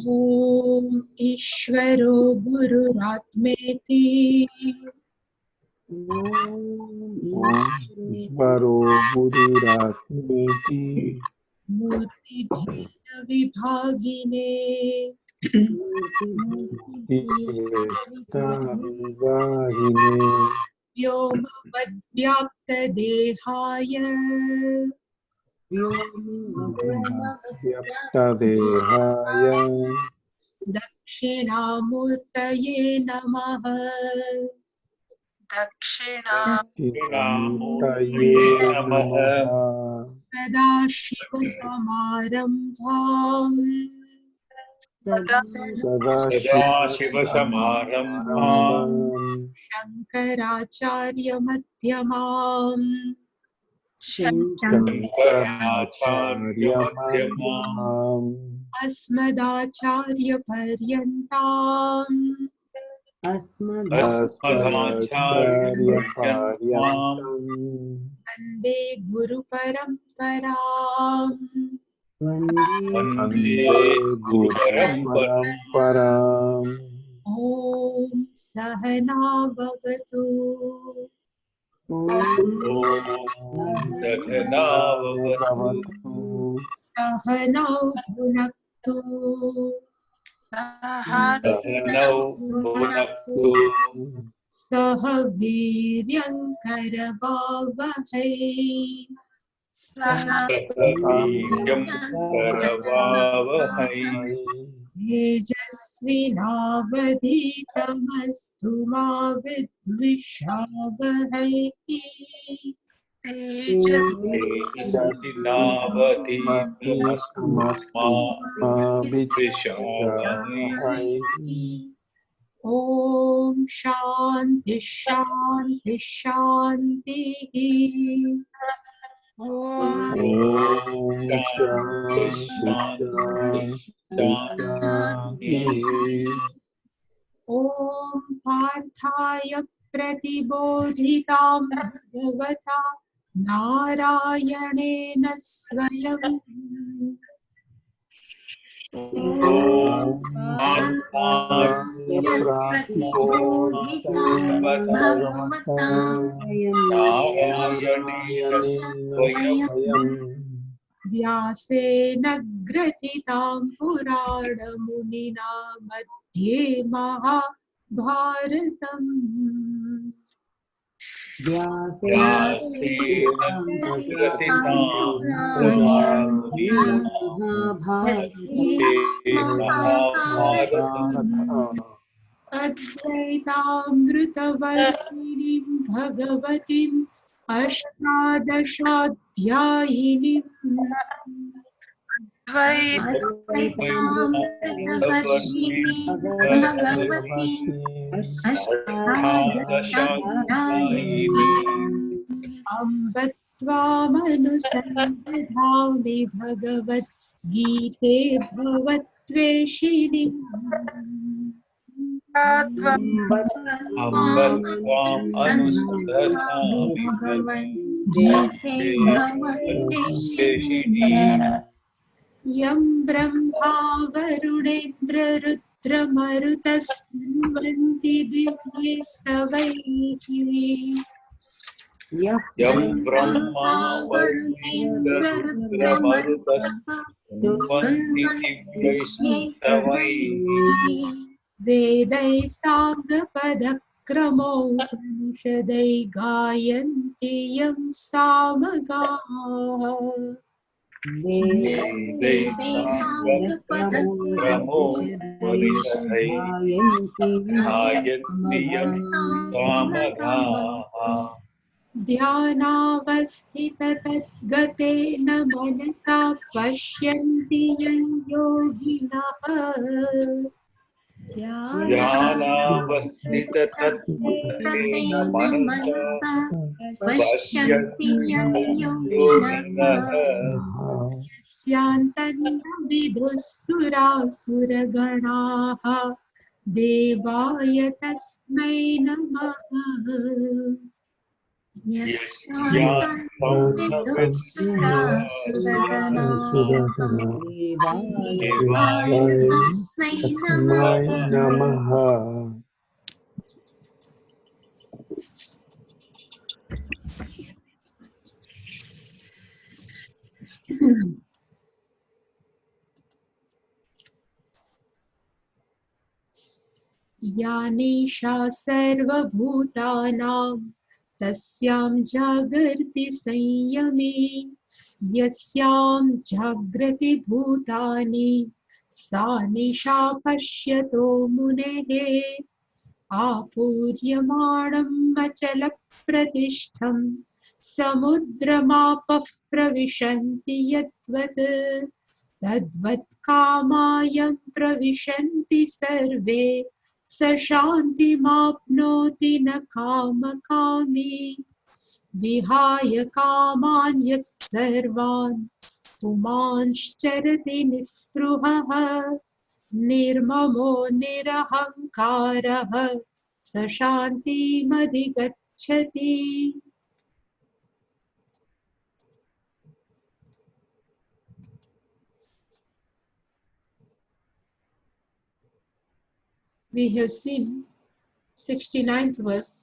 ओम ईश्वरो गुरुरात्मेति ईश्वरो गुरुरात्मेति मूर्तिभेद विभागिने विभागिने व्योमवद्व्याप्तदेहाय व्यक्तदेहाय दक्षिणामूर्तये नमः। दक्षिणामूर्तये नमः। सदाशिवसमारम्भाम् सदाशिवसमारम्भाम् शङ्कराचार्यमध्यमाम् शङ्कराचार्यमध्यमाम् अस्मदाचार्यपर्यन्ताम् अस्मदाचार्यपर्यन्तम् वन्दे गुरुपरम्पराम्। वन्दे गुरुपरम्पराम्। ॐ सहना भवतु सहनौ भुनक्तु सह वीर्यङ्करवावहै तेजस्विनावधीतमस्तु मा विद्विषावहै ॐ शान्ति शान्ति शान्तिः। ॐ पार्थाय प्रतिबोधितां भगवता नारायणेन स्वयं व्यासेन ग्रथितां पुराणमुनिना मध्ये महाभारतम्। अद्वैतामृतवर्षिणीं भगवतीम् अष्टादशाध्यायिनीम् अम्ब त्वामनुसन्दधामि भगवद्गीते भवत्वेषिणीम् यं ब्रह्मा वरुणेन्द्ररुद्रमरुतस्तुन्वन्ति दिव्ये स्तवैः वेदैः साङ्गपदक्रमोपनिषदै गायन्ति यं सामगाः ध्यानावस्थिततद्गतेन मनसा पश्यन्ति यं योगिनः यस्यान्तन्न विदुःसुरासुरगणाः देवाय तस्मै नमः। यस्यान्तं विदुःसुरासुरगणाः देवाय तस्मै तस्मै नमः। नमः। या निशा सर्वभूतानां तस्यां जागर्ति संयमे यस्यां जाग्रति भूतानि सा निशा पश्यतो मुनेः आपूर्यमाणम् अचलप्रतिष्ठं समुद्रमापः प्रविशन्ति यद्वत् तद्वत् कामायं प्रविशन्ति सर्वे स शान्तिमाप्नोति न कामकामी विहाय कामान् यः सर्वान् पुमांश्चरति निःस्पृहः निर्ममो निरहङ्कारः स शान्तिमधिगच्छति. We have seen 69th verse,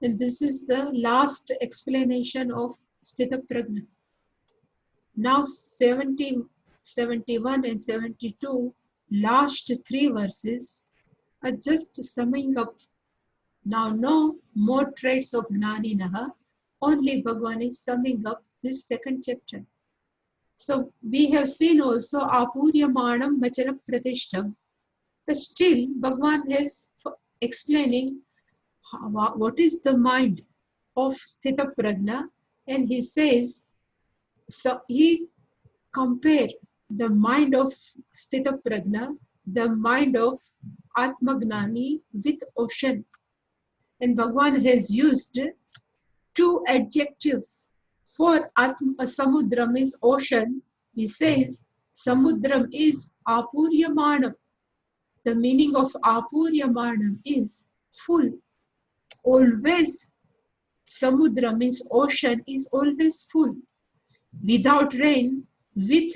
and this is the last explanation of Sthita Prajna. Now 70, 71 and 72, last three verses are just summing up. Now no more traits of Gnaninaha, only Bhagavan is summing up this second chapter. So we have seen also Apuryamanam Vachana Pratishtham. But still Bhagavan is explaining what is the mind of Sthita Prajna, and he says, so he compared the mind of Sthita Prajna, the mind of Atmagnani with ocean. And Bhagavan has used two adjectives. For Samudram is ocean, he says Samudram is Apuryamanam. The meaning of Apuryamanam is full. Always, Samudra means ocean is always full. Without rain, with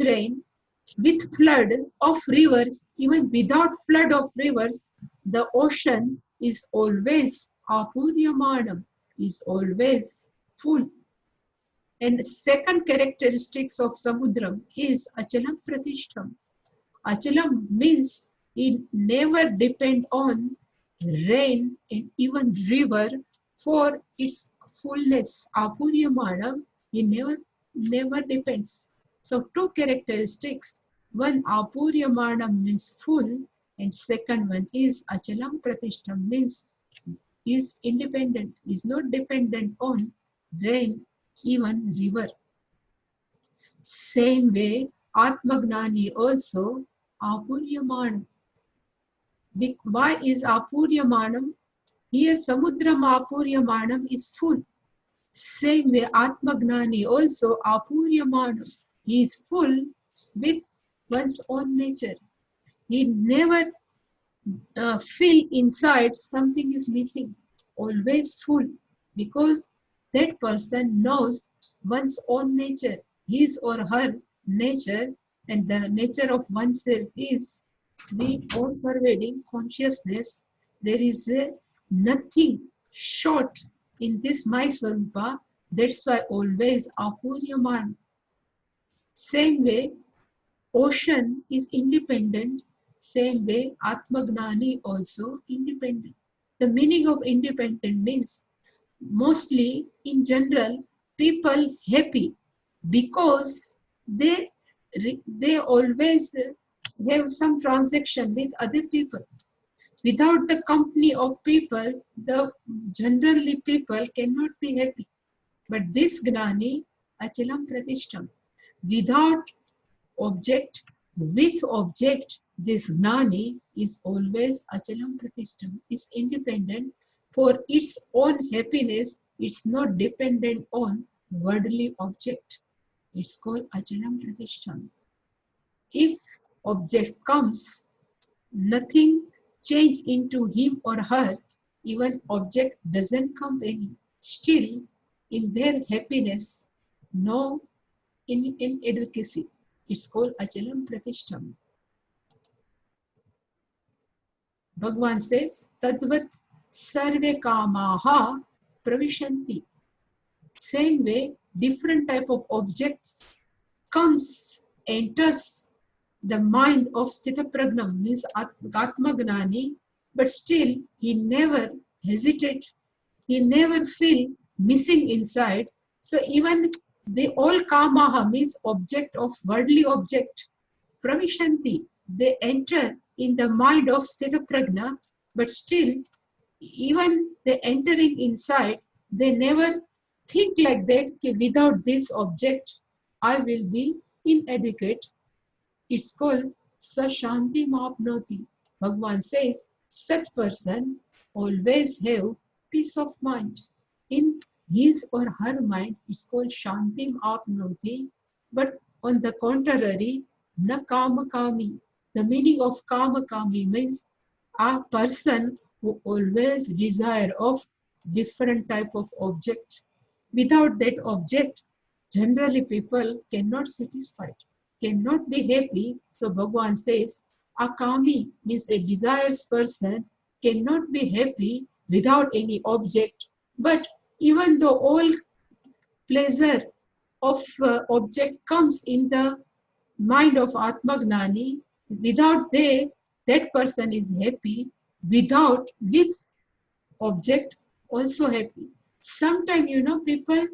flood of rivers, even without flood of rivers, the ocean is always Apuryamanam, is always full. And second characteristics of Samudram is Achalam Pratishtham. Achalam means it never depends on rain and even river for its fullness. Apuryamanam, it never depends. So two characteristics. One, Apuryamanam means full, and second one is Achalam Pratishtham means is independent, is not dependent on rain, even river. Same way, Atmagnani also Apuryamanam. Why is Apuryamanam? Here Samudram Apuryamanam is full. Same way Atmagnani also Apuryamanam. He is full with one's own nature. He never feel inside something is missing. Always full, because that person knows one's own nature, his or her nature, and the nature of oneself is to be all-pervading consciousness. There is nothing short in this my Swarupa. That's why always Apuryaman. Same way, ocean is independent. Same way, Atmagnani also independent. The meaning of independent means mostly in general people happy because they always have some transaction with other people. Without the company of people, the generally people cannot be happy. But this Gnani, Achalam Pratishtham, without object, with object, this Gnani is always Achalam Pratishtham, is independent for its own happiness. It's not dependent on worldly object. It's called Achalam Pratishtham. If object comes, nothing change into him or her, even object doesn't come any. still in their happiness, no in advocacy. It's called achalam pratishtham. Bhagwan says, Tadvat sarve kamaha pravishanti. Same way, different type of objects enters the mind of Sthita Pragnam, means Atma Gnani, but still he never hesitate, he never feel missing inside. So even they all kamaha means object of worldly object, pravishanti, they enter in the mind of Sthita Pragna, but still even they entering inside, they never think like that, without this object, I will be inadequate. It's called Sashanti Mapnoti. Bhagwan says, such person always have peace of mind. In his or her mind, it's called Shanti Mapnoti. But on the contrary, na kama kami. The meaning of kama kami means a person who always desire of different type of object. Without that object, generally people cannot satisfy, cannot be happy. So Bhagwan says, a kami means a desires person cannot be happy without any object. But even though all pleasure of object comes in the mind of Atmagnani, without that person is happy, with object also happy. Sometimes, people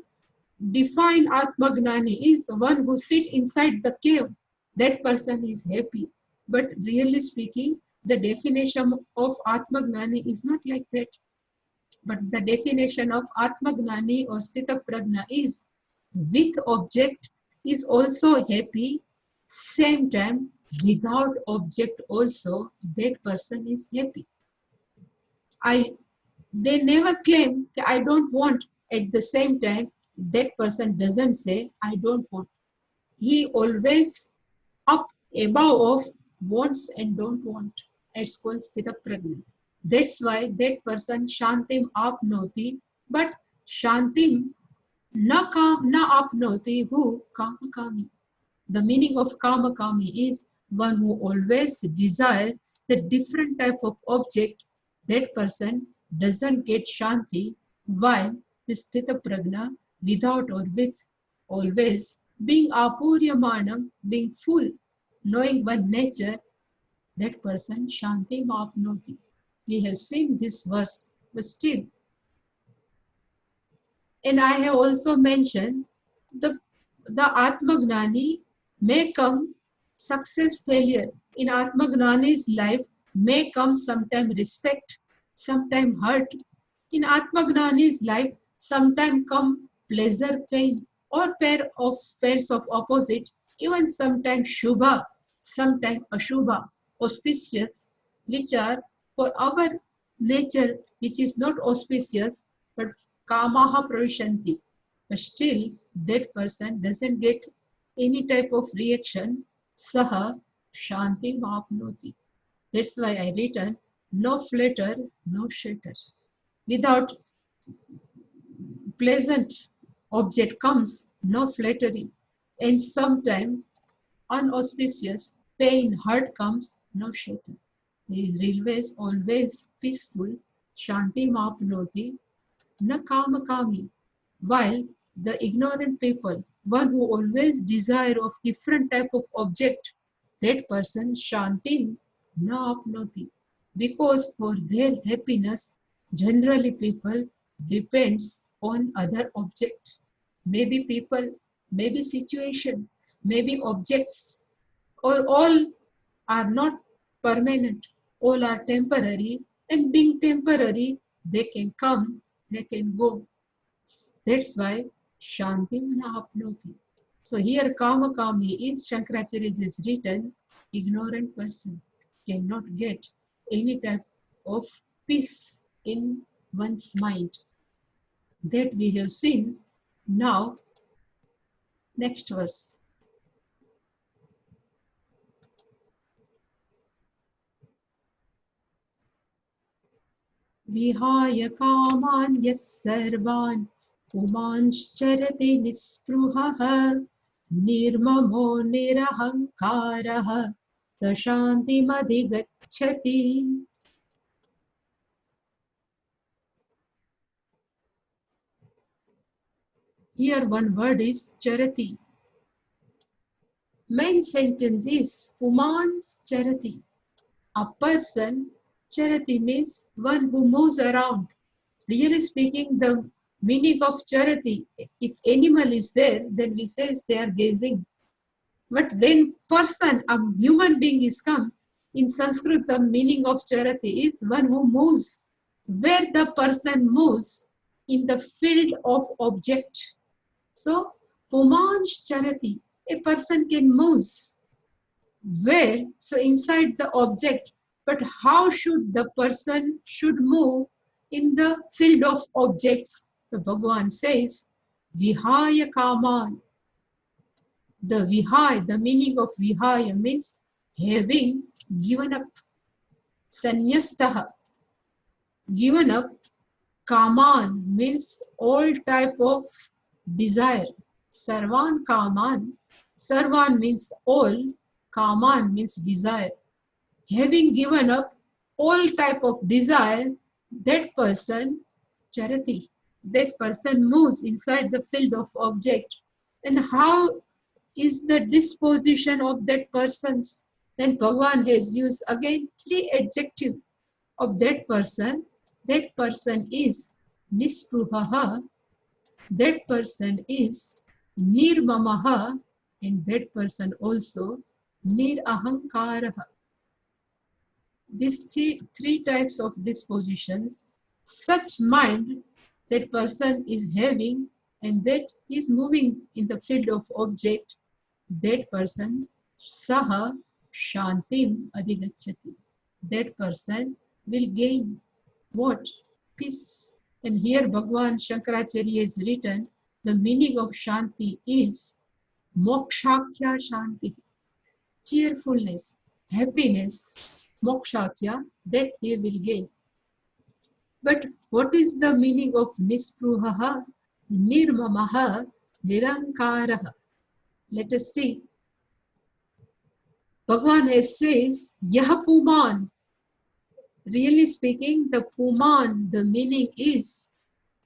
define Atmagnani is one who sit inside the cave. That person is happy. But really speaking, the definition of Atmagnani is not like that. But the definition of Atmagnani or Sthita Prajna is with object is also happy, same time without object also that person is happy. They never claim I don't want, at the same time that person doesn't say I don't want. He always up above of wants and don't want. It's called Sthita Prajna. That's why that person Shantim apnoti, but Shantim na apnoti who kamakami. The meaning of kamakami is one who always desire the different type of object. That person doesn't get shanti, while the sthita prajna, without or with, always being apuryamanam, being full, knowing one nature, that person shanti mapnoti. We have seen this verse, but still, and I have also mentioned the Atmagnani may come success, failure. In Atmagnani's life may come sometime respect, sometime hurt. In Atmagnani's life sometime come pleasure, pain, or pairs of opposite, even sometime Shubha, sometime Ashubha, auspicious, which are for our nature, which is not auspicious, but kamaha pravishanti. But still, that person doesn't get any type of reaction. Saha shanti mapnoti. That's why I written no flatter, no shatter. Without pleasant object comes no flattery, and sometimes unauspicious pain, hurt comes no shatter. He always peaceful, shanti mapnoti, na kama kami, while the ignorant people, one who always desire of different type of object, that person shanti na apnoti, because for their happiness generally people depends on other object, maybe people, maybe situation, maybe objects, or all are not permanent, all are temporary, and being temporary, they can come, they can go. That's why Shanti na apnoti. So here Kama Kami is Shankaracharya is written, ignorant person cannot get any type of peace in one's mind. That we have seen. Now, next verse. विहाय कामान् यः सर्वान् पुमांश्चरति निःस्पृहः निर्ममो निरहङ्कारः स शान्तिमधिगच्छति. Here one word is charati. Main sentence is Pumans charati. A person, charati means one who moves around. Really speaking, the meaning of charati, if animal is there, then we say they are gazing. But when person, a human being is come, in Sanskrit the meaning of charati is one who moves. Where the person moves in the field of object. So, Pumansh charati, a person can move. Where? So inside the object. But how should the person should move in the field of objects? So Bhagavan says, Vihaya Kaman. The Vihaya, the meaning of Vihaya means having given up. Sanyastaha. Given up. Kaman means all type of desire. Sarvan Kaman. Sarvan means all. Kaman means desire. Having given up all type of desire, that person, charati, that person moves inside the field of object. And how is the disposition of that person's? Then Bhagavan has used again three adjectives of that person. That person is nispruhaha, that person is nirmamaha, and that person also nirahankaraha. These three types of dispositions, such mind that person is having and that is moving in the field of object, that person saha shantim adhigacchati. That person will gain what? Peace. And here Bhagwan Shankaracharya has written the meaning of shanti is mokshakya shanti, cheerfulness, happiness, mokshakya, that he will gain. But what is the meaning of nispruhaha, nirmamaha, nirankaraha? Let us see. Bhagavan says, Yaha Puman. Really speaking, the Puman, the meaning is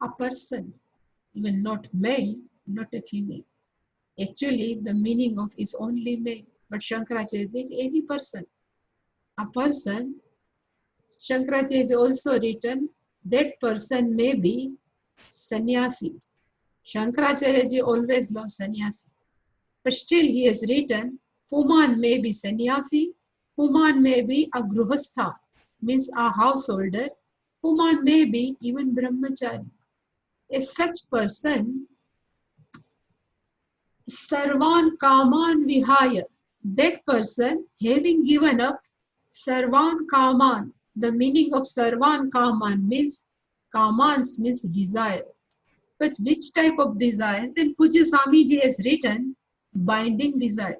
a person, even not male, not a female. Actually, the meaning of is only male. But Shankaracharya says any person. A person, Shankaracharya has also written that person may be sannyasi. Shankaracharya ji always loves sannyasi. But still he has written Puman may be sannyasi, Puman may be a gruhastha, means a householder, Puman may be even brahmachari. A such person, sarvan kaman vihaya, that person having given up sarvan kaman. The meaning of sarvan kaman means kamans means desire. But which type of desire? Then Pujya Swamiji has written binding desire.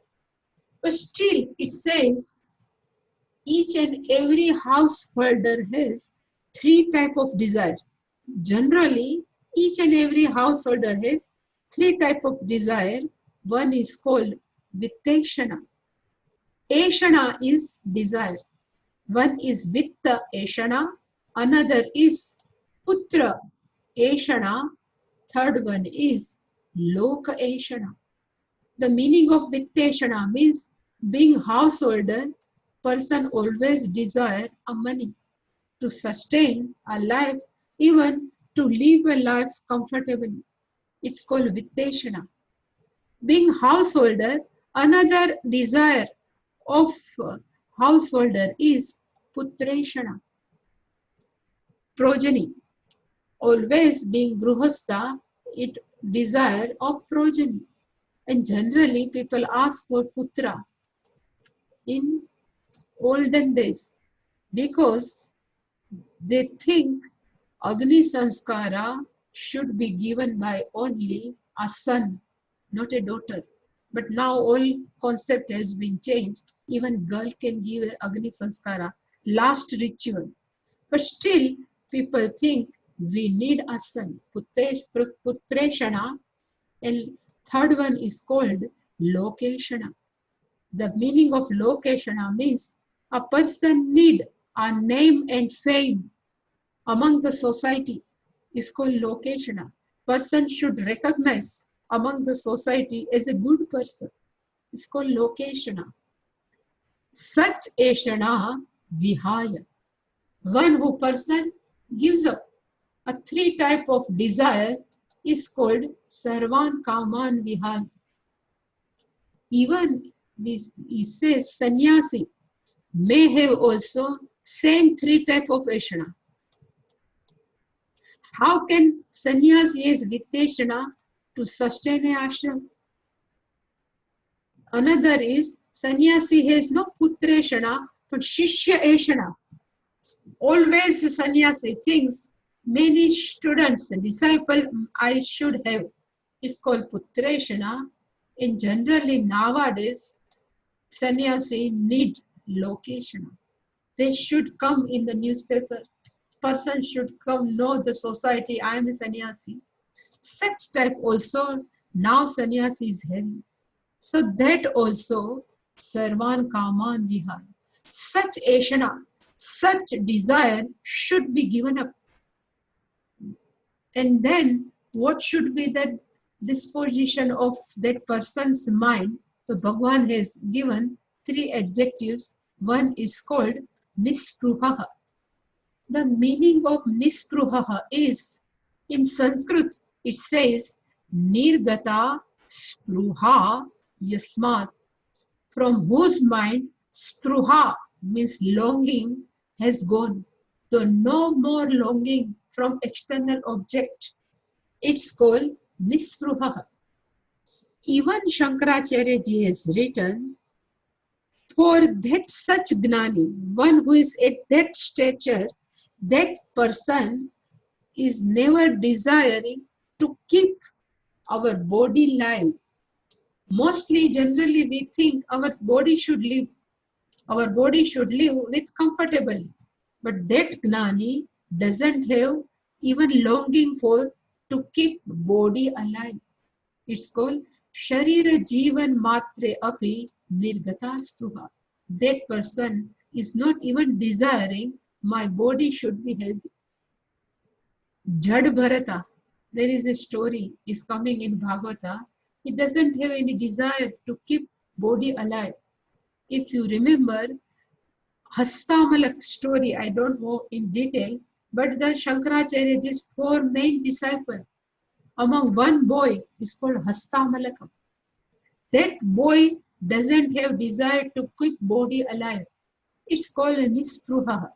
But still it says each and every householder has three type of desire. Generally, each and every householder has three type of desire. One is called vitteshana. Eshana is desire. One is vitta eshana. Another is putra eshana. Third one is loka eshana. The meaning of vitteshana means being householder, person always desire a money to sustain a life, even to live a life comfortably. It's called vitteshana. Being householder, another desire of householder is putreshana, progeny. Always being gruhastha, it desire of progeny. And generally people ask for putra in olden days because they think Agni Sanskara should be given by only a son, not a daughter. But now all concept has been changed. Even girl can give Agni Sanskara, last ritual. But still people think we need a son, putreshana, and third one is called lokeshana. The meaning of lokeshana means a person need a name and fame among the society is called lokeshana. Person should recognize among the society as a good person. It's called lokeshana. Such eshana vihaya. One who person gives up a three type of desire is called sarvan kaman vihaya. Even we say sannyasi may have also same three type of eshana. How can sannyasi use vitteshana to sustain a ashram? Another is sannyasi has no putreshana but shishya eshana. Always the sannyasi thinks many students, disciple I should have. It's called putreshana. And generally nowadays, sannyasi need lokeshana. They should come in the newspaper. Person should come know the society. I am a sannyasi. Such type also now sannyasi is having. So that also sarvan kaman vihar. Such ashana, such desire should be given up. And then what should be the disposition of that person's mind? So Bhagwan has given three adjectives. One is called nispruhaha. The meaning of nispruhaha is, in Sanskrit, it says nirgata spruha yasmat, from whose mind spruha means longing has gone. So no more longing from external object. It's called nispruha. Even Shankaracharya ji has written, for that such gnani, one who is at that stature, that person is never desiring to keep our body live. Mostly, generally, we think our body should live. Our body should live with comfortably. But that gnani doesn't have even longing for to keep body alive. It's called Sharira Jivan Matre Api Nirgata Spruha. That person is not even desiring my body should be healthy. Jad Bharata, there is a story is coming in Bhagavata. He doesn't have any desire to keep body alive. If you remember Hastamalak story, I don't know in detail, but the Shankaracharya's four main disciples, among one boy is called Hastamalakam. That boy doesn't have desire to keep body alive. It's called nispruha.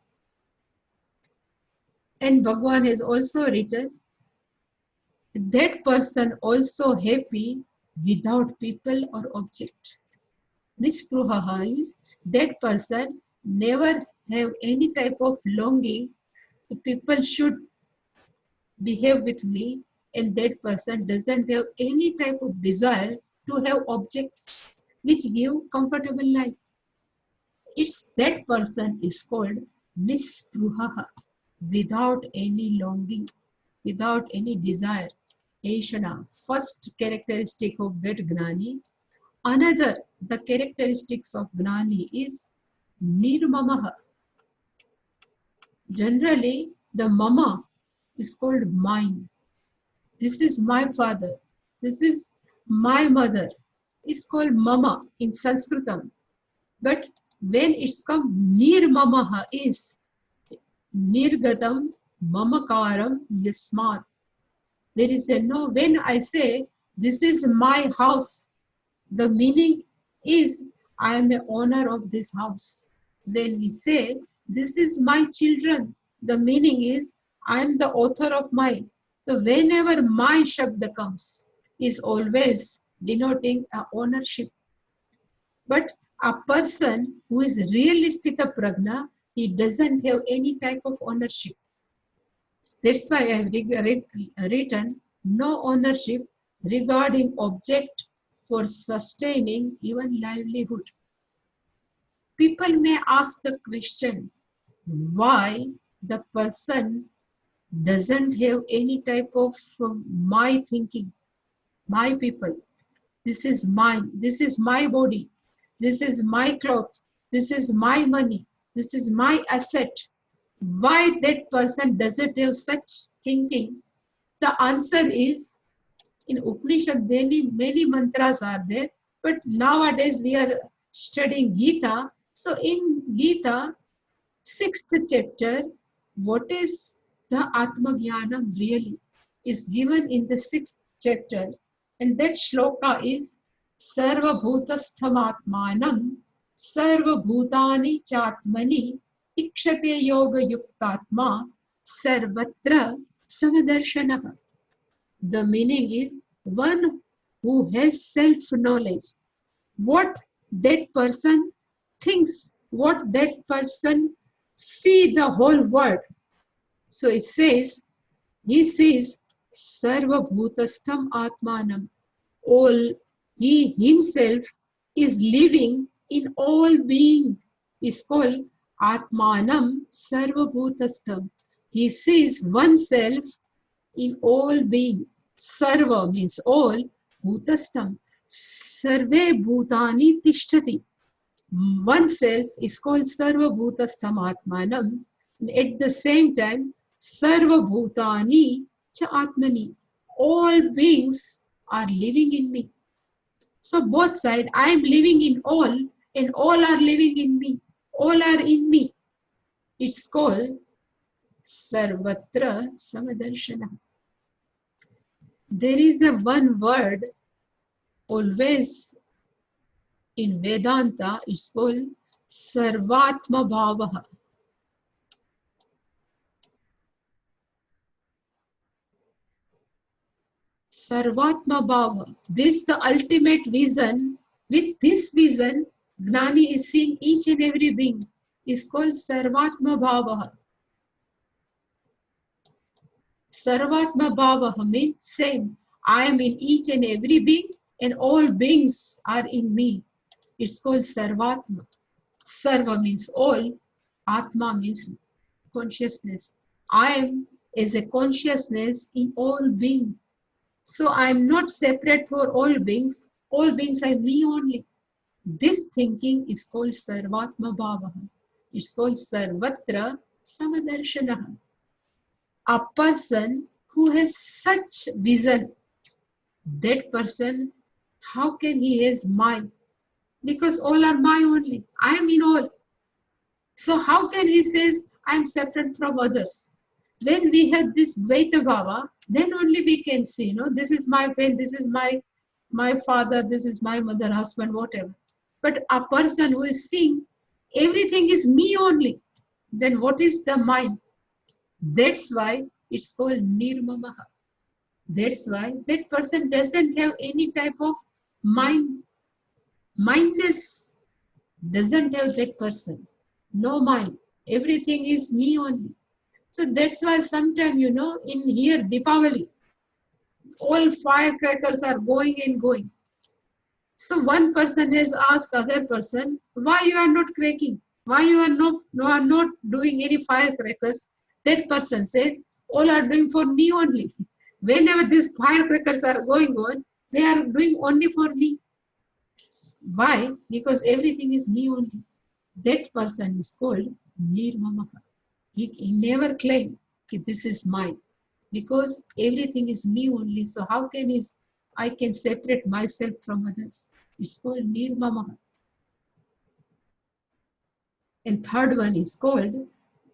And Bhagwan has also written, that person also happy without people or object. Nispruha is that person never have any type of longing. The people should behave with me, and that person doesn't have any type of desire to have objects which give comfortable life. It's that person is called nispruha, without any longing, without any desire. Eshana, first characteristic of that gnani. Another, the characteristics of gnani is nirmamaha. Generally, the mama is called mine. This is my father. This is my mother. It's called mama in Sanskritam. But when it's come nirmamaha is nirgatam mamakaram yasmat. There is a no, when I say this is my house, the meaning is I am a owner of this house. When we say this is my children, the meaning is I am the author of mine. So whenever my shabda comes, is always denoting a ownership. But a person who is really sthita prajna, he doesn't have any type of ownership. That's why I have written no ownership regarding object for sustaining even livelihood. People may ask the question, why the person doesn't have any type of my thinking, my people. This is mine. This is my body. This is my clothes. This is my money. This is my asset. Why that person doesn't have such thinking? The answer is in Upanishad, many mantras are there, but nowadays we are studying Gita. So in Gita, 6th chapter, what is the Atma Jnanam really is given in the 6th chapter, and that shloka is Sarva Bhutastham Sarva Bhutani Chatmani Ikshate Yoga Yuktatma Sarvatra Samadarshanaha. The meaning is one who has self-knowledge. What that person thinks, what that person see the whole world. So it says, he sees Sarva Bhutastham Atmanam. All he himself is living in all being is called Atmanam Sarva Bhutastham. He sees oneself in all being. Sarva means all, Bhutastham. Sarve Bhutani Tishtati. Oneself is called Sarva Bhutastham Atmanam. And at the same time, Sarva Bhutani Cha Atmani. All beings are living in me. So both sides, I am living in all, and all are living in me. All are in me. It's called Sarvatra Samadarshana. There is a one word always in Vedanta, it's called Sarvatma Bhavaha. Sarvatma Bhava. This is the ultimate vision. With this vision, Gnani is seeing each and every being. It's called Sarvatma Bhavaha. Sarvatma Bhavaha means same. I am in each and every being, and all beings are in me. It's called Sarvatma. Sarva means all. Atma means consciousness. I am as a consciousness in all beings. So I am not separate for all beings. All beings are me only. This thinking is called Sarvatma Bhavaha. It's called Sarvatra Samadarshanaha. A person who has such vision, that person, how can he has mine? Because all are my only. I am in all. So how can he says I am separate from others? When we have this Dvaita Bhava, then only we can see, this is my friend, this is my father, this is my mother, husband, whatever. But a person who is seeing everything is me only, then what is the mind? That's why it's called Nirmamaha. That's why that person doesn't have any type of mindness, doesn't have that person. No mind. Everything is me only. So that's why sometimes, in here, Deepavali, all firecrackers are going and going. So one person has asked other person, why you are not cracking? Why you are not doing any firecrackers? That person said, all are doing for me only. Whenever these firecrackers are going on, they are doing only for me. Why? Because everything is me only. That person is called Nirmamaha. He never claimed this is mine, because everything is me only. So how can I can separate myself from others? It's called Nirmamaha. And third one is called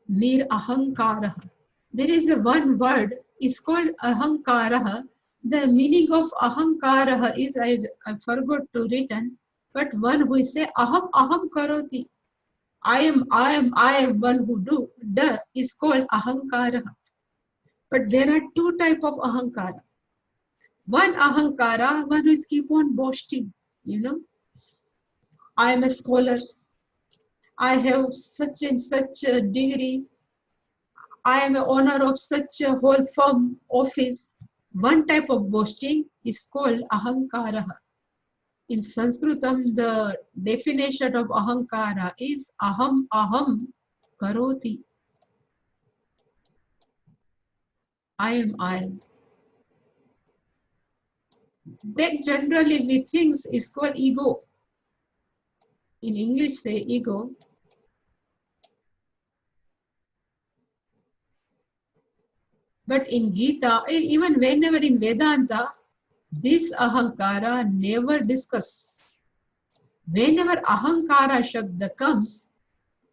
Nir Ahankaraha. There is a one word, it's called Ahankaraha. The meaning of Ahankaraha is, I forgot to written, but one who say Aham Karoti. I am one who do. The is called Ahankara. But there are two types of Ahankara. One Ahankara, one who is keep on boasting, I am a scholar. I have such and such a degree. I am a owner of such a whole firm office. One type of boasting is called Ahankara. In Sanskritam, the definition of Ahankara is Aham Karoti. I am I. That generally we think is called ego. In English say ego. But in Gita, even whenever in Vedanta, this ahankara never discuss. Whenever ahankara shabda comes,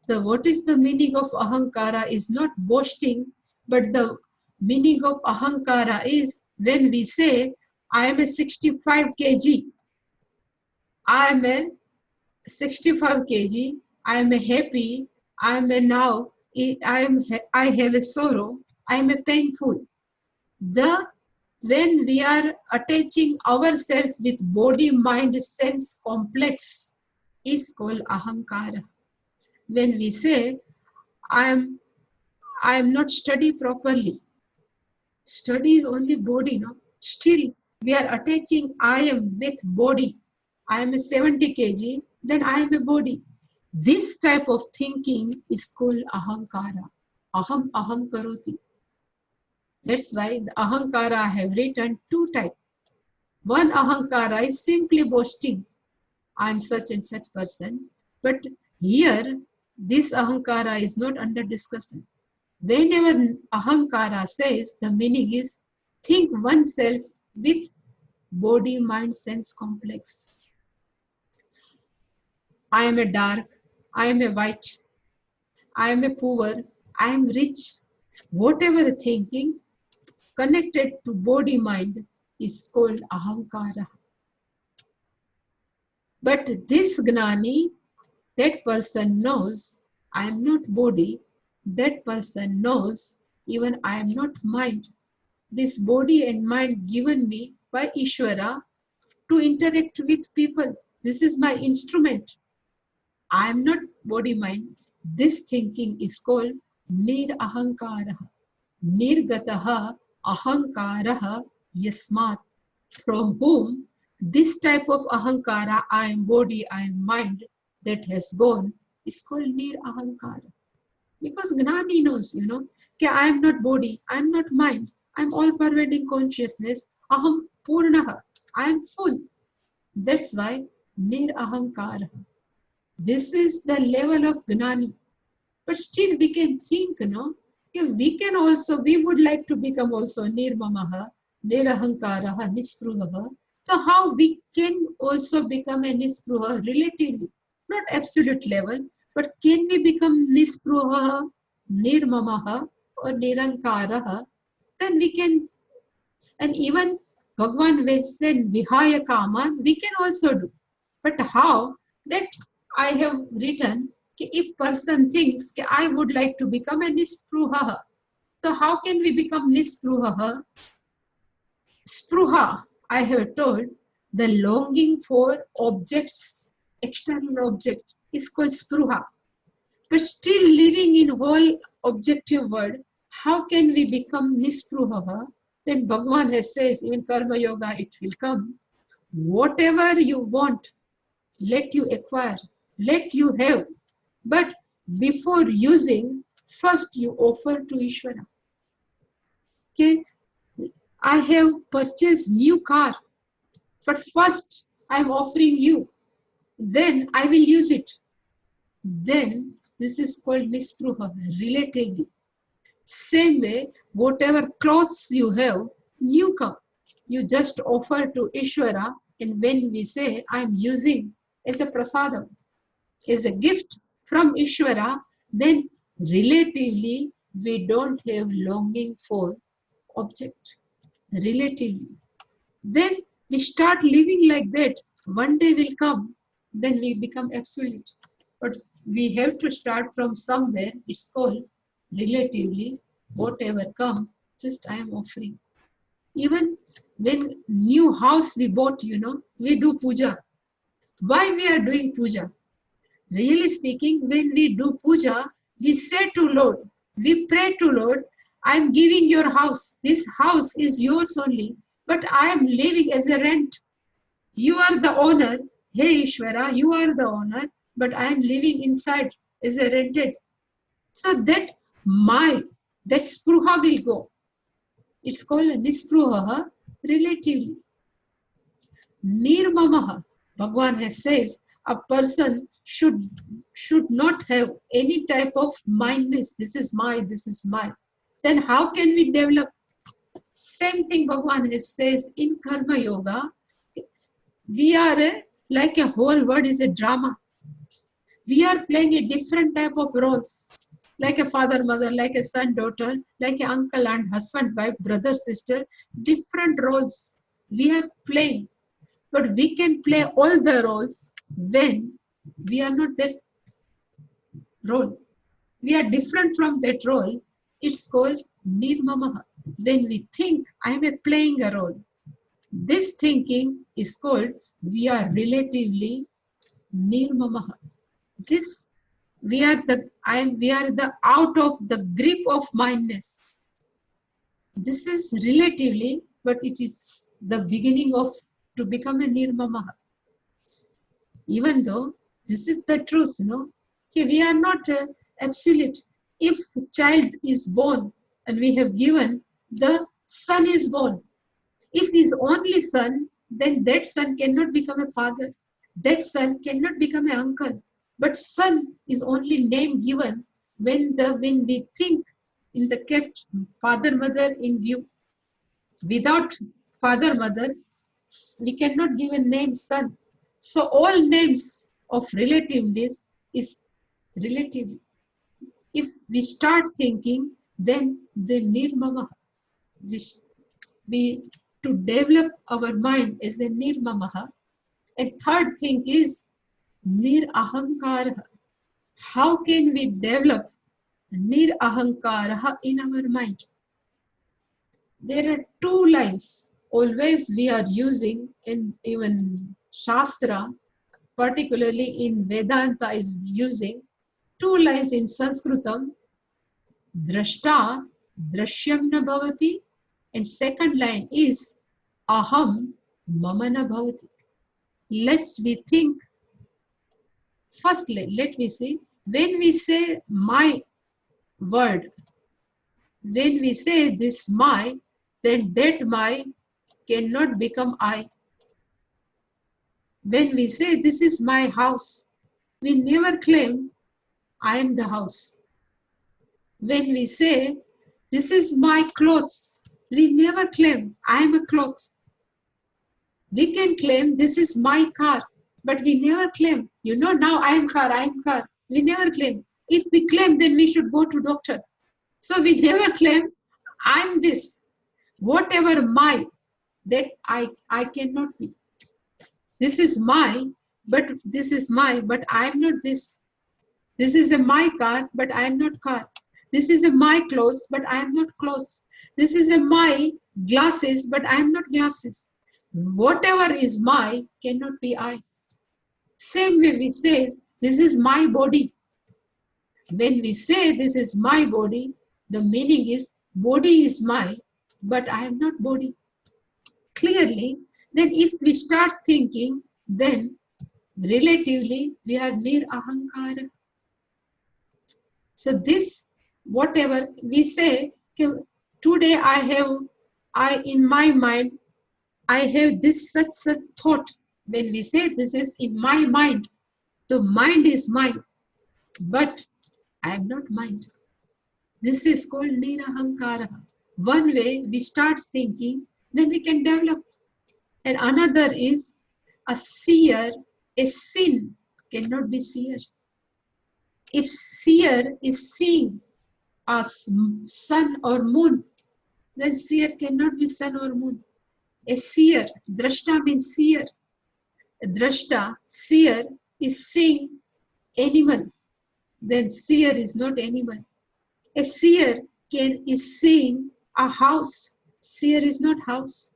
what is the meaning of ahankara is not boasting, but the meaning of ahankara is when we say, I am a 65 kg, I am a 65 kg, I am a happy, I am a now, I have a sorrow, I am a painful. When we are attaching ourselves with body, mind, sense complex is called ahankara. When we say, I am not study properly. Study is only body, no? Still, we are attaching I am with body. I am a 70 kg, then I am a body. This type of thinking is called ahankara. Aham karoti. That's why the ahankara I have written two types. One ahankara is simply boasting. I am such and such person. But here, this ahankara is not under discussion. Whenever ahankara says, the meaning is think oneself with body, mind, sense complex. I am a dark, I am a white, I am a poor, I am rich. Whatever the thinking connected to body, mind is called ahankara. But this gnani, that person knows I am not body, that person knows even I am not mind. This body and mind given me by Ishvara to interact with people. This is my instrument. I am not body mind. This thinking is called nir-ahankara. Nirgataha ahankaraha yasmat. From whom this type of ahankara, I am body, I am mind, that has gone, is called nir-ahankara. Because Gnani knows, I am not body, I am not mind, I am all pervading consciousness, aham purnaha, I am full. That's why nir ahankara. This is the level of Gnani. But still we can think, we would like to become also nirmamaha, nirahankaraha, nispruhaha. So how we can also become a nispruha relatively, not absolute level, but can we become nispruha, nirmamaha or nirankaraha? Then we can, and even Bhagwan said vihaya kama, we can also do. But how? That I have written, if person thinks I would like to become a nispruha, so how can we become nispruha? Spruha, I have told, the longing for objects, external object, is called spruha. But still living in whole objective world, how can we become nispruha? Then Bhagavan has says, in Karma Yoga it will come. Whatever you want, let you acquire, let you have. But before using, first you offer to Ishvara. Okay, I have purchased new car, but first I am offering you. Then I will use it. Then this is called nispruha, relatively. Same way, whatever clothes you have, new come. You just offer to Ishvara, and when we say I am using as a prasadam, as a gift from Ishvara, then relatively we don't have longing for object. Relatively. Then we start living like that. One day will come, then we become absolute. But we have to start from somewhere. It's called relatively, whatever come, just I am offering. Even when new house we bought, we do puja. Why we are doing puja? Really speaking, when we do puja, we say to Lord, we pray to Lord, I am giving your house. This house is yours only, but I am living as a rent. You are the owner. Hey Ishvara, you are the owner, but I am living inside as a rented. So that spruha will go. It's called nispruha relatively. Nirmamaha, Bhagwan has says, a person should not have any type of mindness. This is my, this is my. Then how can we develop? Same thing Bhagwan has says in Karma Yoga. We are like a whole world is a drama. We are playing a different type of roles, like a father, mother, like a son, daughter, like an uncle, aunt, husband, wife, brother, sister, different roles we are playing. But we can play all the roles when we are not that role. We are different from that role. It's called nirmamaha. When we think I am playing a role, this thinking is called we are relatively nirmamaha. This we are the out of the grip of mindness. This is relatively, but it is the beginning of to become a nirmamaha. Even though this is the truth, okay, we are not absolute. If a child is born and we have given the son is born, if he is only son, then that son cannot become a father. That son cannot become an uncle. But son is only name given when we think in the kept father mother in view. Without father mother, we cannot give a name son. So all names of relativeness is relative. If we start thinking, then the nirmama, we to develop our mind as a nirmamaha. And third thing is nir ahankara. How can we develop nir ahankara in our mind? There are two lines always we are using in even Shastra, particularly in Vedanta is using two lines in Sanskritam, drashta, drashyam na bhavati, and second line is aham mama na bhavati. Let's we think, firstly, let me see, when we say my word, when we say this my, then that my cannot become I. When we say this is my house, we never claim I am the house. When we say this is my clothes, we never claim I am a cloth. We can claim this is my car, but we never claim, now I am car, I am car. We never claim. If we claim, then we should go to doctor. So we never claim I am this. Whatever my, that I cannot be. This is my, but I am not this. This is my car, but I am not car. This is my clothes, but I am not clothes. This is my glasses, but I am not glasses. Whatever is my cannot be I. Same way we say, this is my body. When we say this is my body, the meaning is body is my, but I am not body. Clearly, then if we start thinking, then relatively we are near ahankara. So this, whatever we say, today in my mind, I have this such thought. When we say this is in my mind, the mind is mine, but I am not mind. This is called nirahankara. One way we start thinking, then we can develop. And another is a seer, a sin cannot be seer. If seer is seeing a sun or moon, then seer cannot be sun or moon. A seer, drashta means seer. A drashta, seer is seeing animal, then seer is not animal. A seer is seeing a house, seer is not house.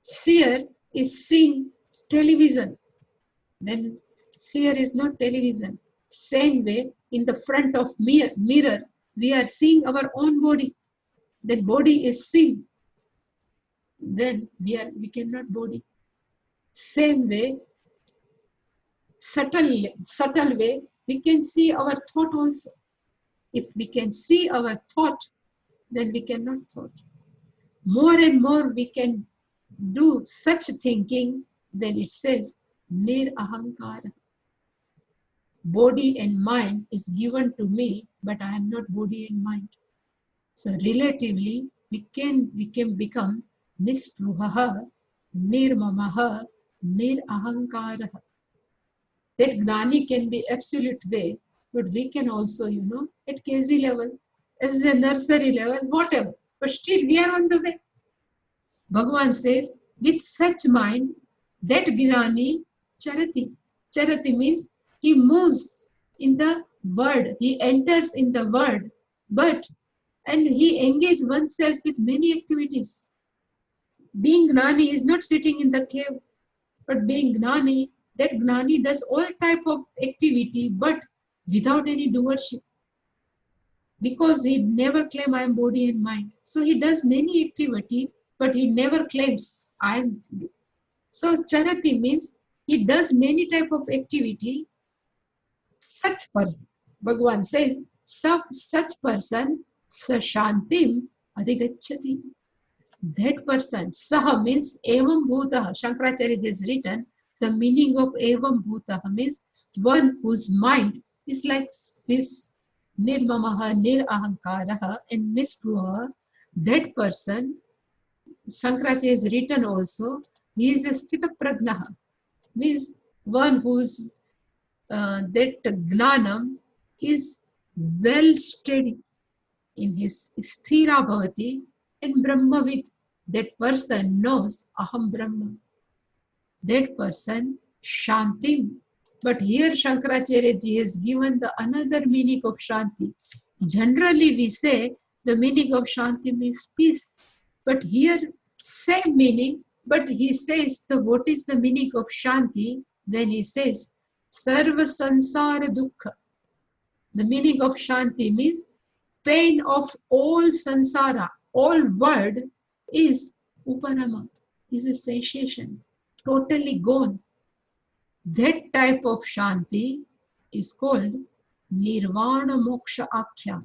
Seer is seeing television, then seer is not television. Same way, in the front of mirror, we are seeing our own body. Then body is seen. Then we cannot body. Same way, subtle way, we can see our thought also. If we can see our thought, then we cannot thought. more and more we can do such thinking, then it says, Nir Ahankara. Body and mind is given to me, but I am not body and mind. So relatively, we can become Nispruhaha, Nirmamaha, Nir Ahankaraha. That Gnani can be absolute way, but we can also, at KZ level, as a nursery level, whatever. But still we are on the way. Bhagavan says, with such mind, that Gnani charati. Charati means he moves in the word, he enters in the word, and he engages oneself with many activities. Being Gnani is not sitting in the cave, but being Gnani, that Gnani does all type of activity, but without any doership. Because he never claims I am body and mind. So he does many activity, but he never claims I am. So charati means he does many type of activity. Such person, Bhagavan says, such person, shantim adhigacchati. That person, saha means evam bhutaha. Shankaracharya has written the meaning of evam bhutaha means one whose mind is like this nirmamaha, nirahankaraha and nispruha. That person, Shankaracharya has written also, he is a sthita prajnaha, means one whose that gnanam is well steady in his sthira bhavati and brahmavid. That person knows aham brahma. That person shantim. But here Shankaracharya ji has given the another meaning of shanti. Generally we say the meaning of shanti means peace. But here same meaning, but he says the what is the meaning of shanti? Then he says sarva sansara dukkha. The meaning of shanti means pain of all sansara, all world is uparama, is a cessation, totally gone. That type of shanti is called nirvana moksha akhya.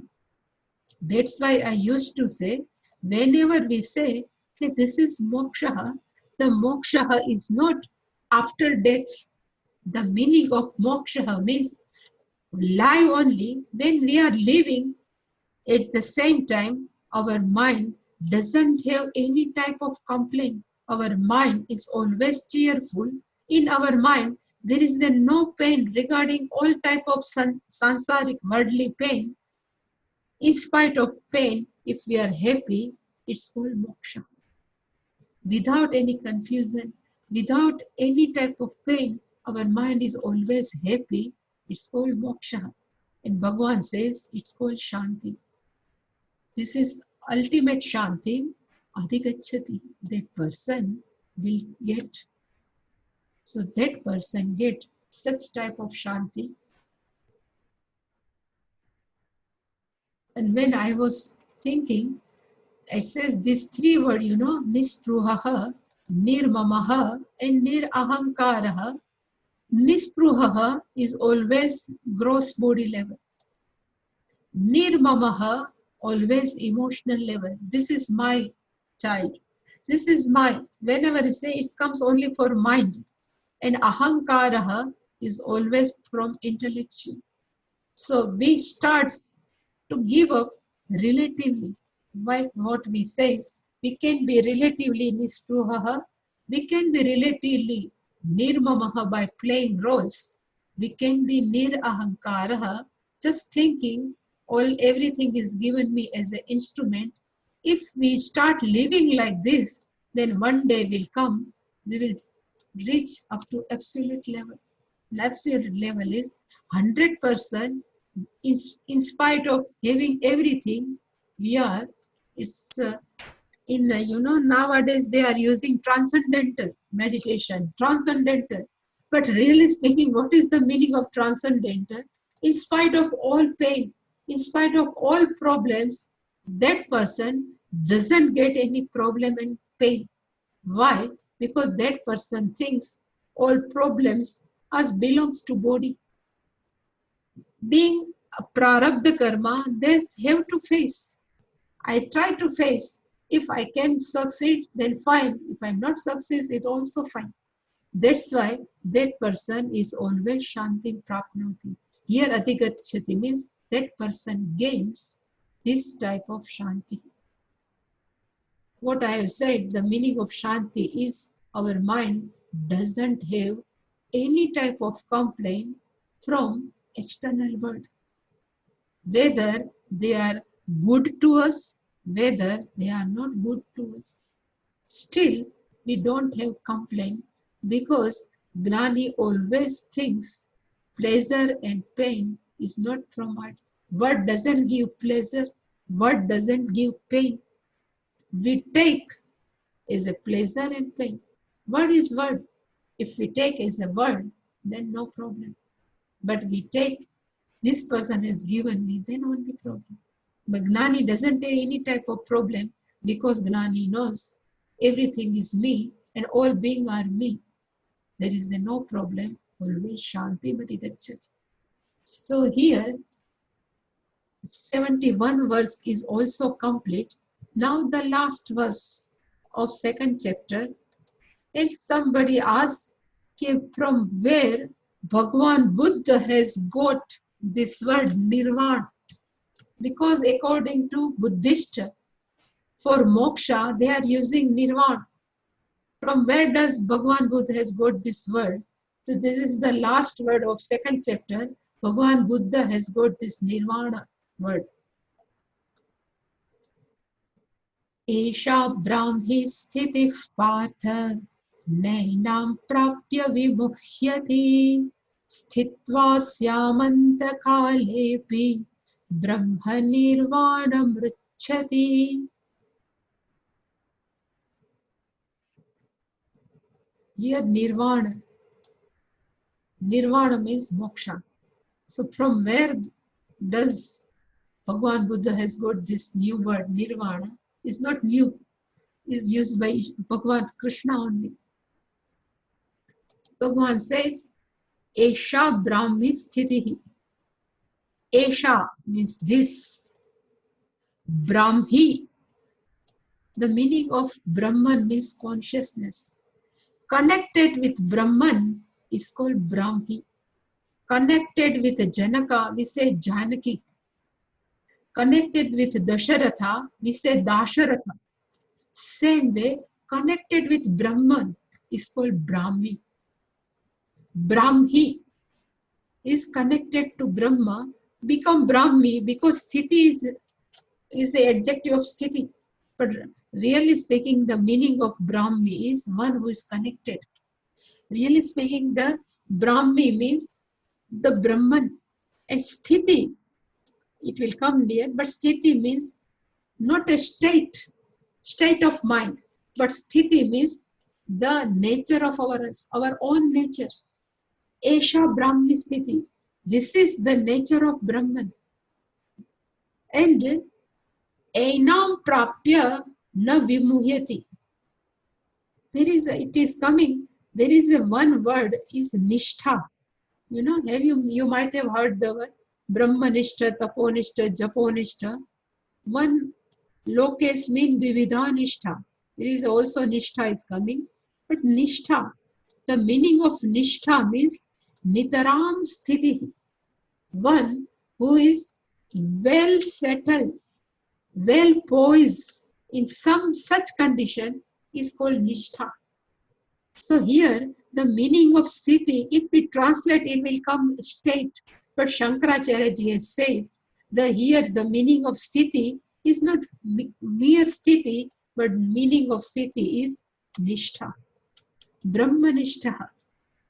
That's why I used to say, whenever we say that this is moksha, the moksha is not after death. The meaning of moksha means life only when we are living. At the same time, our mind doesn't have any type of complaint. Our mind is always cheerful. In our mind, there is no pain regarding all type of sansaric worldly pain. In spite of pain, if we are happy, it's called moksha. Without any confusion, without any type of pain, our mind is always happy. It's called moksha. And Bhagavan says it's called shanti. This is ultimate shanti, adhigacchati. That person will get. So that person get such type of shanti. And when I was thinking, it says these three words, nispruhaha, nirmamaha, and nirahankaraha. Nispruhaha is always gross body level. Nirmamaha, always emotional level. This is my child. This is my, whenever I say it comes only for mind. And ahankaraha is always from intellectual. So we start to give up relatively. What we say is, we can be relatively nispruhaha, we can be relatively nirmamaha by playing roles, we can be nirahankaraha, just thinking everything is given me as an instrument. If we start living like this, then one day will come, we will reach up to absolute level. Absolute level is 100%. In spite of having everything, we are. It's nowadays they are using transcendental meditation, transcendental. But really speaking, what is the meaning of transcendental? In spite of all pain, in spite of all problems, that person doesn't get any problem and pain. Why? Because that person thinks all problems as belongs to body. Being a prarabdha karma, they have to face. I try to face, If I can succeed, then fine. If I'm not succeed, it's also fine. That's why that person is always Shanti Prapnoti. Here Adhigachati means that person gains this type of Shanti. What I have said, the meaning of Shanti is our mind doesn't have any type of complaint from external world. Whether they are good to us, whether they are not good to us. Still, we don't have complaint because Gnani always thinks pleasure and pain is not from what. What doesn't give pleasure? What doesn't give pain? We take as a pleasure and pain. Word is word. If we take as a word, then no problem. But we take this person has given me, then only problem. But Gnani doesn't have any type of problem because Gnani knows everything is me and all beings are me. There is no problem, always Shanti Mati Gacchati. So here, 71 verse is also complete. Now the last verse of second chapter, and somebody asks from where Bhagwan Buddha has got this word nirvana. Because according to Buddhist, for moksha, they are using nirvana. From where does Bhagwan Buddha has got this word? So this is the last word of second chapter. Bhagwan Buddha has got this nirvana word. Esha brahmi sthiti partha nainam prapya vimuhyati sthitva syamanta kalepi brahma nirvana mruchati. Here nirvana. Nirvana means moksha. So from where does Bhagwan Buddha has got this new word nirvana? It's not new. It's used by Bhagwan Krishna only. Bhagwan says, Esha Brahmi Sthitihi. Esha means this. Brahmi. The meaning of Brahman means consciousness. Connected with Brahman is called Brahmi. Connected with Janaka, we say Janaki. Connected with Dasharatha, we say Dasharatha. Same way, connected with Brahman is called Brahmi. Brahmi is connected to Brahma, become Brahmi because Sthiti is the adjective of Sthiti. But really speaking, the meaning of Brahmi is one who is connected. Really speaking, the Brahmi means the Brahman. And Sthiti, it will come near, but Sthiti means not a state of mind, but Sthiti means the nature of our own nature. Esha Brahmi Sthiti. This is the nature of Brahman. And Ainam Prapya Na Vimuhyati. It is coming. There is a one word is Nishtha. You know, you might have heard the word Brahmanishta, Taponishta, Japonishta. One lokesh means Dvividha Nishtha. There is also Nishtha is coming. But Nishtha, the meaning of Nishtha means Nitaram Sthiti. One who is well settled, well poised in some such condition is called Nishtha. So here the meaning of Sthiti, if we translate, it will come state. But Shankaracharya ji has said here the meaning of Sthiti is not mere Sthiti, but meaning of Sthiti is Nishtha. Brahmanishtha.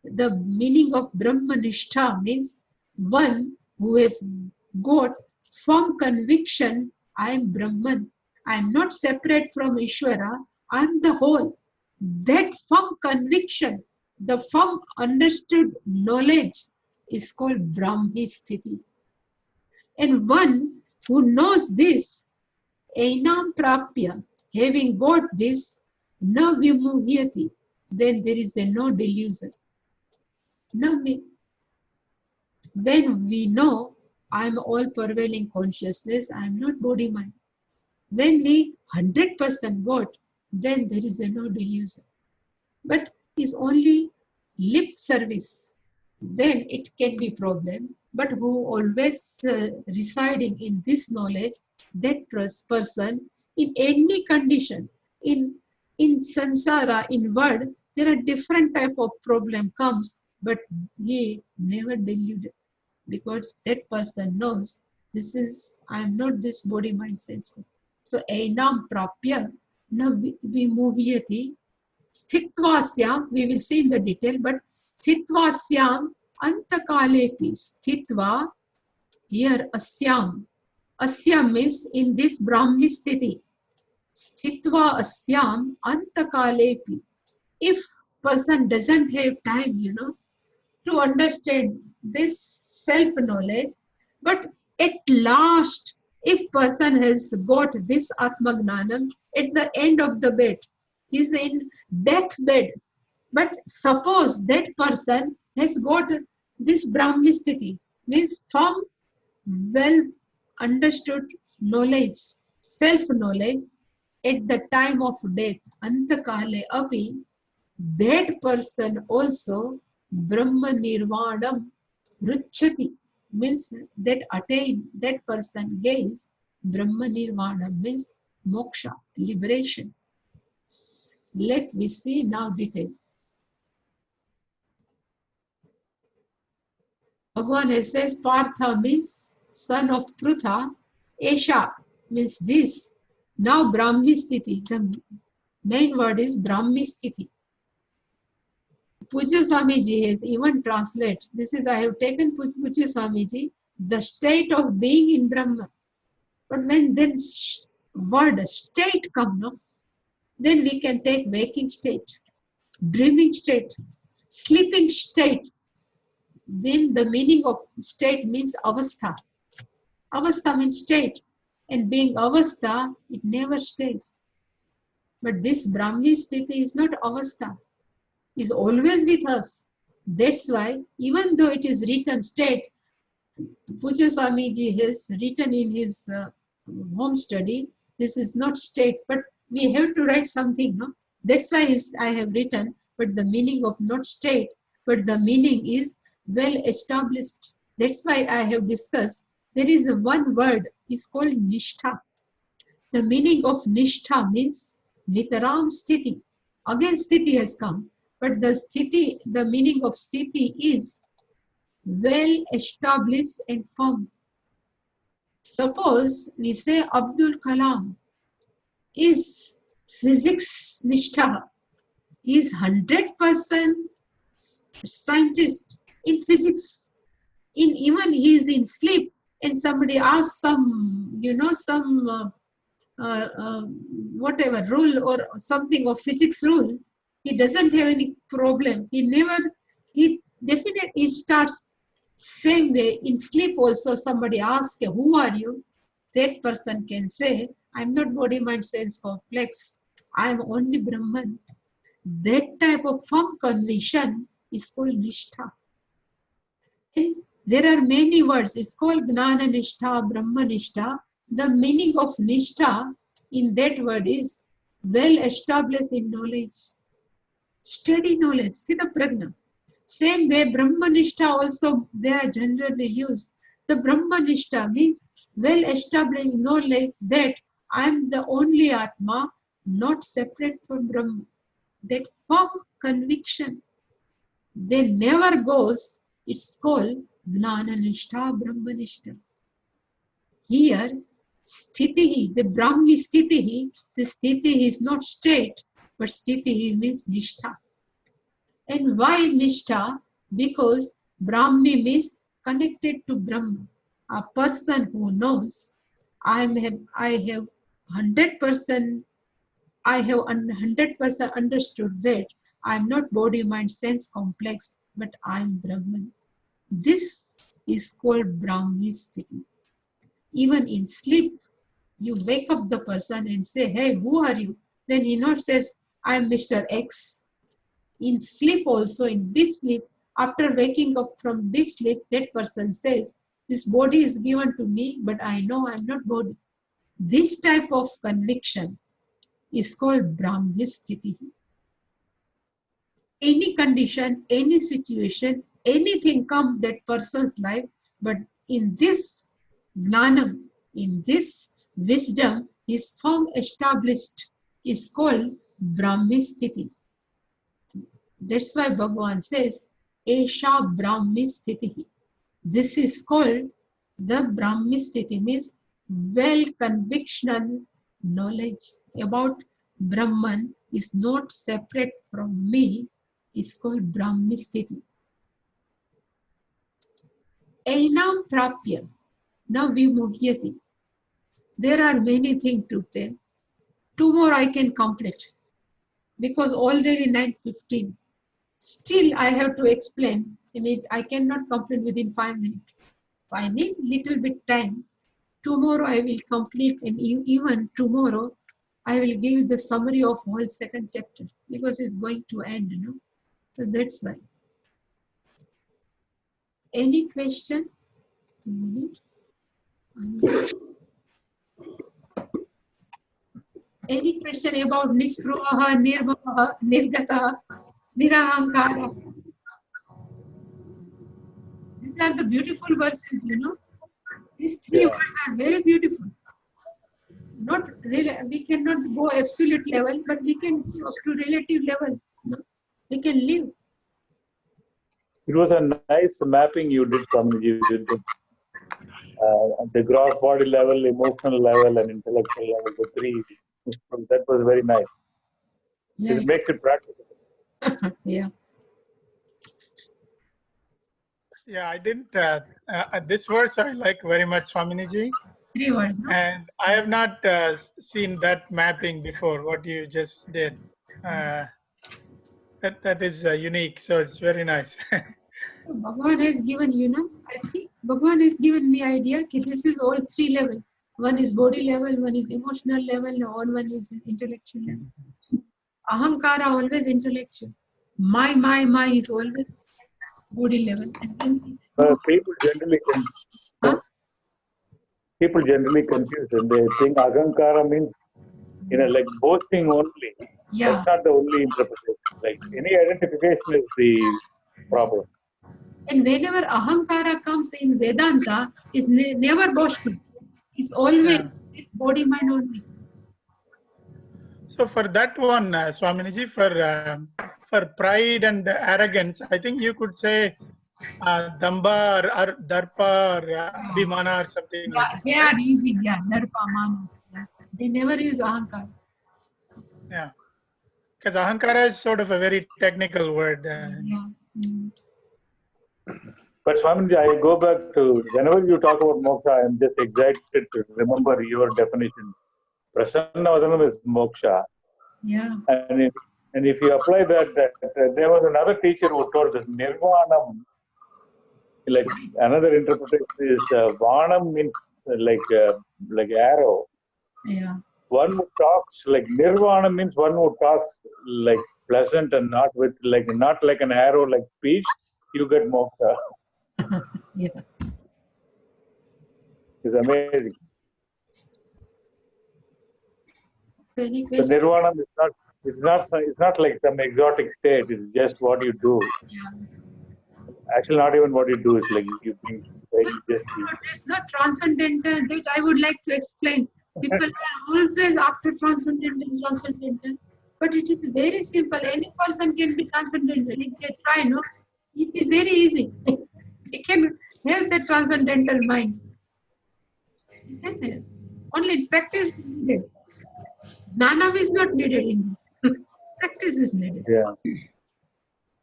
The meaning of Brahmanishtha means one who has got firm conviction, I am Brahman. I am not separate from Ishvara. I am the whole. That firm conviction, the firm understood knowledge is called Brahmi Sthiti. And one who knows this, Ainam Prapya, having got this, Na Vimuhyati, then there is no delusion. Now, when we know I am all prevailing consciousness, I am not body mind. When we 100% got, then there is no delusion. But is only lip service, then it can be problem. But who always residing in this knowledge, that person in any condition, in samsara, in world, there are different type of problem comes, but he never deluded, because that person knows this is, I am not this body mind sense. So enam prapya na vimuhyati sthitvasyam, we will see in the detail, but sthitvasyam antakalepi, sthitva, here asyam. Asyam means in this Brahmi sthiti. Sthitva asyam antakalepi. If person doesn't have time, to understand this self-knowledge, but at last, if person has got this Atmagnanam at the end of the bed, is in deathbed, but suppose that person has got this Brahmistiti, means from well understood knowledge, self-knowledge, at the time of death, antakale api, that person also Brahma Nirvanam Ruchati, means that attain, that person gains Brahma Nirvana, means moksha, liberation. Let me see now detail. Bhagavan says Partha means son of Prutha, Esha means this. Now Brahmi Sthiti, the main word is Brahmi Sthiti. Pujya Swamiji has even translated, this is, I have taken Pujya Swamiji, the state of being in Brahma. But when then word state come, no, then we can take waking state, dreaming state, sleeping state. Then the meaning of state means avastha. Avastha means state. And being avastha, it never stays. But this Brahmi sthiti is not avastha, is always with us. That's why, even though it is written state, Pujya Swamiji has written in his home study, this is not state, but we have to write something, no? That's why I have written, but the meaning of not state, but the meaning is well established. That's why I have discussed, there is a one word, is called nishtha. The meaning of nishtha means nitaram sthiti. Again sthiti has come, but the sthiti, the meaning of sthiti is well established and firm. Suppose we say Abdul Kalam is physics nishtha. He is 100% scientist in physics. In even he is in sleep, and somebody asks some, whatever rule or something of physics rule, he doesn't have any problem. He definitely starts same way in sleep also. Somebody asks, who are you? That person can say, I'm not body, mind, sense complex. I'm only Brahman. That type of firm conviction is called nishtha. And there are many words. It's called Gnana Nishtha, Brahma Nishtha. The meaning of nishtha in that word is well established in knowledge, steady knowledge, Sthita Prajna. Same way, Brahmanishta also they are generally used. The Brahmanishta means well established knowledge that I am the only Atma, not separate from Brahma. That firm conviction, they never goes, it's called Gnananishta, Brahmanishta. Here, Sthitihi, the Brahmi Sthitihi, the Sthitihi is not state, but Sthitihi means Nishtha. And why Nishtha? Because Brahmi means connected to Brahma. A person who knows, I have 100%, I have 100% understood that I am not body, mind, sense complex, but I am Brahman. This is called Brahmi Sthiti. Even in sleep, you wake up the person and say, hey, who are you? Then he not says, I am Mr. X. In sleep also, in deep sleep, after waking up from deep sleep, that person says, this body is given to me, but I know I am not body. This type of conviction is called Brahmisthiti. Any condition, any situation, anything come that person's life, but in this gnanam, in this wisdom is firm established, is called Brahmisthiti. That's why Bhagavan says, Esha Brahmisthiti. This is called the Brahmisthiti, means well convictional knowledge about Brahman is not separate from me, is called Brahmisthiti. Ainam prapya, na vimuhyati. There are many things to tell. Two more I can complete because already 9:15. Still I have to explain in it. I cannot complete within 5 minutes. I need little bit time. Tomorrow I will complete, and even tomorrow I will give you the summary of whole second chapter because it's going to end, you know. So that's why. Any question? Any question about Nispruha, Nirvana, Nirgata, Nirahankara? These are the beautiful verses, you know. These three words are very beautiful. Not really, we cannot go absolute level, but we can go up to relative level. You know? We can live. It was a nice mapping you did, Swamiji, with the gross body level, emotional level, and intellectual level, the three. That was very nice. Yeah. It makes it practical. Yeah. Yeah, I didn't. This verse I like very much, Swaminiji. 3 words, no? And I have not seen that mapping before, what you just did. That is unique, so it's very nice. Bhagavan has given, you know, I think Bhagavan has given me idea that this is all 3 levels. One is body level, one is emotional level, and one is intellectual level. Ahankara always intellectual. My is always body level. And then People generally confuse and they think Ahankara means, like boasting only. yeah, That's not the only interpretation. Like any identification is the problem. and whenever Ahankara comes in Vedanta, is never boasting. It's always with body mind only. So for that one, Swaminiji, for pride and arrogance, I think you could say Damba or Darpa or Abhimana or something like that. They are using, Darpa, Manu. Yeah. They never use Ahankara. Yeah. Because Ahankara is sort of a very technical word. Yeah. Mm. But Swamiji, I go back to whenever you talk about moksha, I'm just excited to remember your definition. Prasanna is moksha. Yeah. And if you apply that, there was another teacher who told us Nirvanam, like another interpretation is Vanam means like arrow. Yeah. One who talks like Nirvana means one who talks like pleasant and not like an arrow like speech, you get moksha. Yeah. It's amazing. Any The question? Nirvana is not like some exotic state. It's just what you do. Yeah. Actually, not even what you do. It's like you think just. It's not transcendental. That I would like to explain. People are always after transcendental. But it is very simple. Any person can be transcendental. If they try, no? It is very easy. They can have the transcendental mind. Only practice is needed. Jnanam is not needed in this. Practice is needed. Yeah.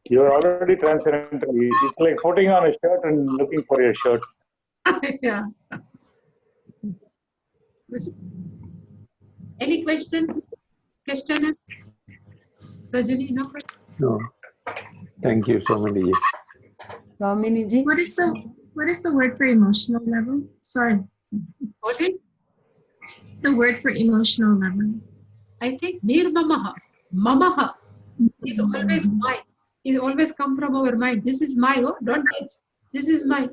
You're already transcendental. It's like putting on a shirt and looking for your shirt. Yeah. Any question? Question? Rajani, no question? No. Thank you, Swamiji. Swaminiji. What is the word for emotional level? Sorry. What is? The word for emotional level. I think nirmamaha. Mamaha is always mine. It always come from our mind. This is my, don't touch. This is my,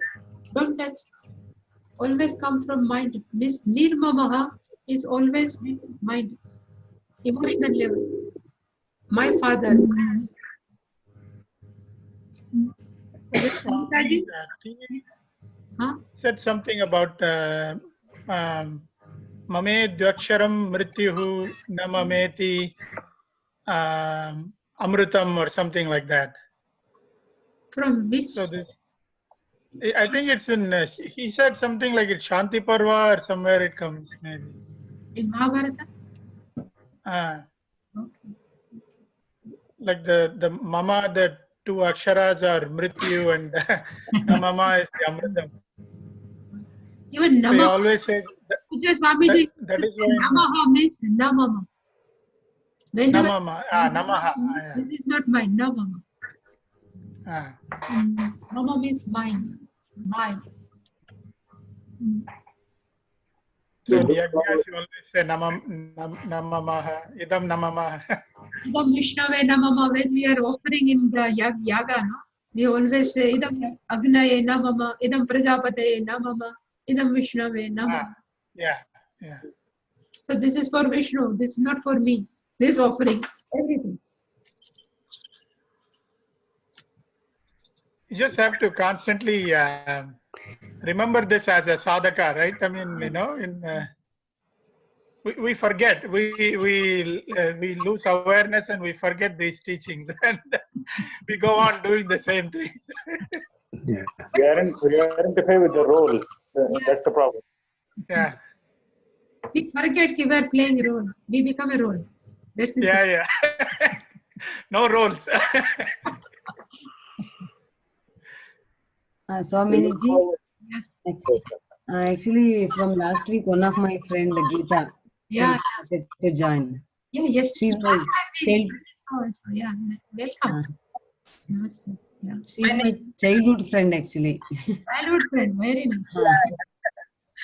don't touch. Always come from mind. Means nirmamaha is always with my emotional level. My father. Neetaji? Huh? Said something about mame dvaksharam mrityuhu namameti amrutam or something like that. From which? So this, I think it's in, he said something like it's Shanti Parva or somewhere it comes maybe. In Mahabharata? Okay. Like the mama, the two aksharas are mrityu and the mama is the amritam. Even So he Namaha. always says that is why Namaha means Namama. Whenever Namaha. This is not mine, Namama. Ah. Mama means mine. Mine. So in Yajna, she always say Namamaha, Idam Namamaha. Idam Vishnave Namama. When we are offering in the yaga, no? We always say Idam Agnaye Namama, Idam Prajapate Namama, Idam Vishnave Namama. Yeah. So this is for Vishnu. This is not for me. This offering, everything. You just have to constantly remember this as a sadhaka, right? I mean, you know, we forget, we lose awareness and we forget these teachings, and we go on doing the same things. Yeah. We identify with the role. That's the problem. Yeah. We forget we are playing a role. We become a role. That's it. Yeah. No roles. Swaminiji, Yes. actually from last week, one of my friend Geeta Yeah. started to join. Yeah. Yes. She's my Also. Yeah. Welcome. Namaste. Yeah. she's my childhood friend actually. Childhood friend. Very nice.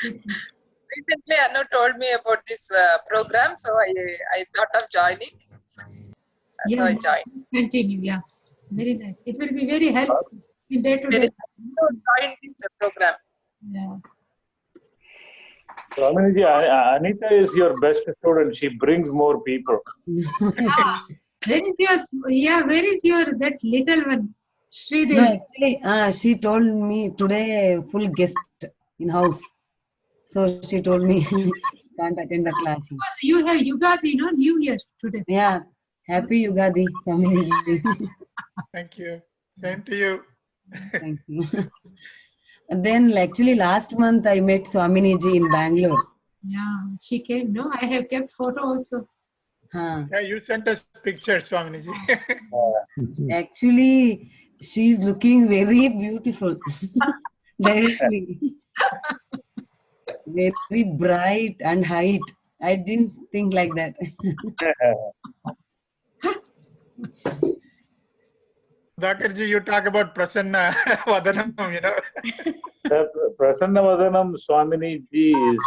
Recently, Anu told me about this program, so I thought of joining. So I joined. Continue. Yeah. Very nice. It will be very helpful in day to day. Join this program. Yeah. Swaminiji, Anita is your best student. She brings more people. Where is your that little one? Sridevi. No, actually, she told me today full guest in house. So she told me can't attend the class. Because you have Yugadi, New Year today. Yeah, happy Yugadi, Swaminiji. Thank you. Same to you. Thank you. And then actually last month I met Swaminiji in Bangalore. Yeah, she came. No, I have kept photo also. Yeah, you sent us pictures, Swaminiji. Actually, she's looking very beautiful. Directly. Very bright and height. I didn't think like that. Dhakarji, you talk about Prasanna Vadanam, you know. Prasanna Vadanam Swaminiji is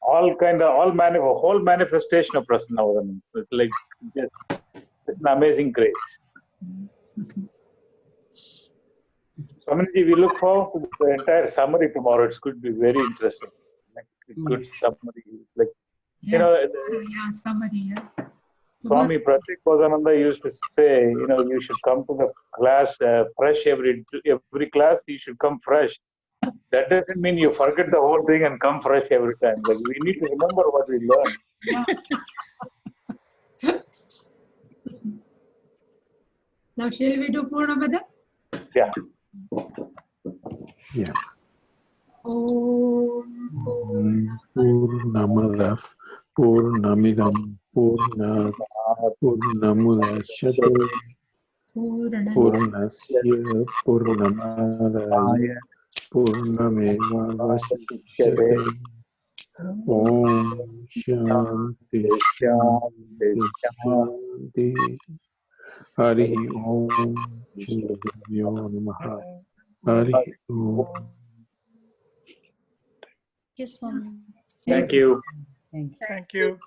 whole manifestation of Prasanna Vadanam. It's like just an amazing grace. Swaminiji, we look forward to the entire summary tomorrow. It's going to be very interesting. Like a good summary. Like summary. Yeah. Swami Pratik Vadananda used to say, you should come to the class fresh every class. You should come fresh. That doesn't mean you forget the whole thing and come fresh every time. Like we need to remember what we learned. Yeah. Now shall we do Purnamada? Yeah. Yeah. Om Purnamada Purnamidam Purnat Purnamudachyate Purnasya Purnamadaya Purnameva Vasishyate Om Shanti Shanti Shanti Hari Om Shri Gurubhyo Namaha Hari Om. Yes, Swami. Thank you. Thank you. Thank you.